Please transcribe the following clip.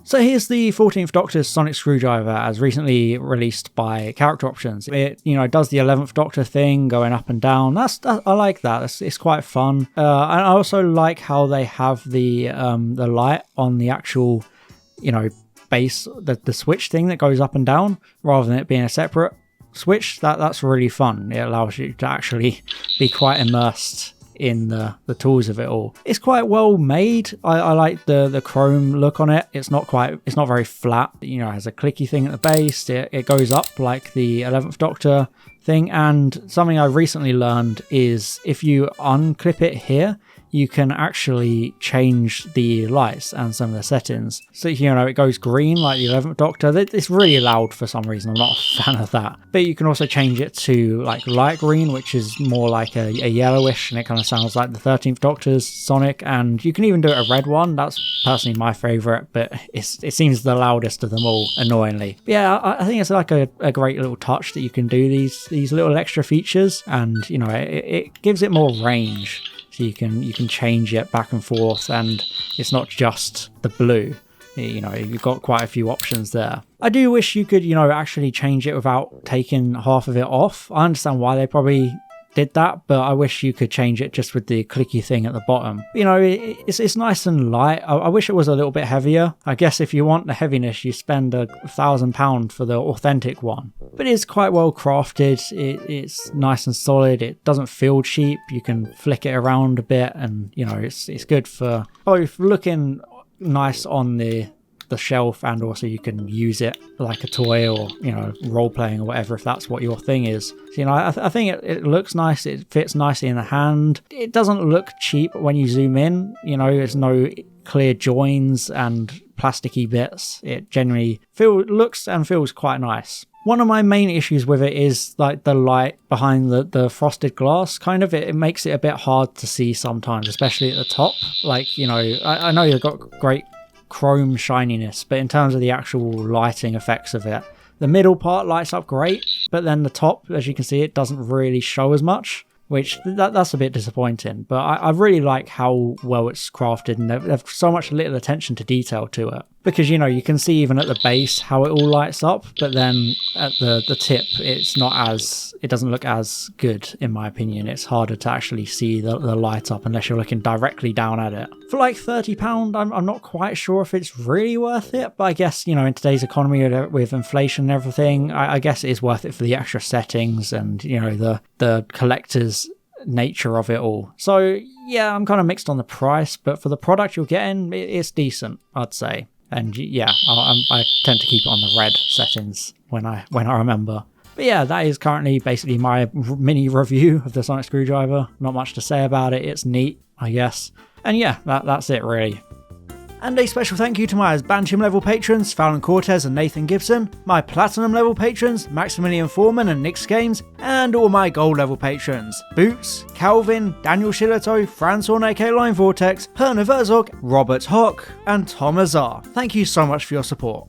So here's the 14th Doctor's sonic screwdriver as recently released by Character Options. It, does the 11th Doctor thing, going up and down. I like that. It's quite fun. And I also like how they have the light on the actual, base, the switch thing that goes up and down, rather than it being a separate switch. That's really fun. It allows you to actually be quite immersed in the tools of it all. It's quite well made. I like the chrome look on it. It's not very flat. It has a clicky thing at the base. It goes up like the 11th Doctor thing. And something I recently learned is if you unclip it here, you can actually change the lights and some of the settings. So, it goes green like the 11th Doctor. It's really loud for some reason. I'm not a fan of that. But you can also change it to like light green, which is more like a yellowish, and it kind of sounds like the 13th Doctor's sonic. And you can even do it a red one. That's personally my favorite, but it seems the loudest of them all, annoyingly. But yeah, I think it's like a great little touch that you can do these little extra features, and it gives it more range. So you can change it back and forth, and it's not just the blue. You've got quite a few options there. I do wish you could, actually change it without taking half of it off. I understand why they probably did that, but I wish you could change it just with the clicky thing at the bottom. It's nice and light. I wish it was a little bit heavier. I guess if you want the heaviness, you spend £1,000 for the authentic one. But it's quite well crafted. It's nice and solid. It doesn't feel cheap. You can flick it around a bit, and it's good for both looking nice on the shelf, and also you can use it like a toy, or role playing or whatever, if that's what your thing is. So, I think it looks nice. It fits nicely in the hand. It doesn't look cheap when you zoom in. There's no clear joins and plasticky bits. It generally looks and feels quite nice. One of my main issues with it is like the light behind the frosted glass, kind of. It makes it a bit hard to see sometimes, especially at the top. Like, I know you've got great chrome shininess, but in terms of the actual lighting effects of it, the middle part lights up great, but then the top, as you can see, it doesn't really show as much, which that's a bit disappointing. But I really like how well it's crafted, and they've so much little attention to detail to it. Because, you can see even at the base how it all lights up, but then at the tip, it doesn't look as good, in my opinion. It's harder to actually see the light up unless you're looking directly down at it. For like £30, I'm not quite sure if it's really worth it, but I guess, in today's economy with inflation and everything, I guess it is worth it for the extra settings and, the collector's nature of it all. So yeah, I'm kind of mixed on the price, but for the product you're getting, it's decent, I'd say. And yeah, I tend to keep it on the red settings when I remember. But yeah, that is currently basically my mini review of the sonic screwdriver. Not much to say about it. It's neat, I guess. And yeah, that's it really. And a special thank you to my Bantam level patrons, Fallon Cortez and Nathan Gibson, my Platinum level patrons, Maximilian Foreman and Nick Games, and all my Gold level patrons, Boots, Calvin, Daniel Shillito, Franzorn aka Line Vortex, Perna Verzog, Robert Hock, and Tom Azar. Thank you so much for your support.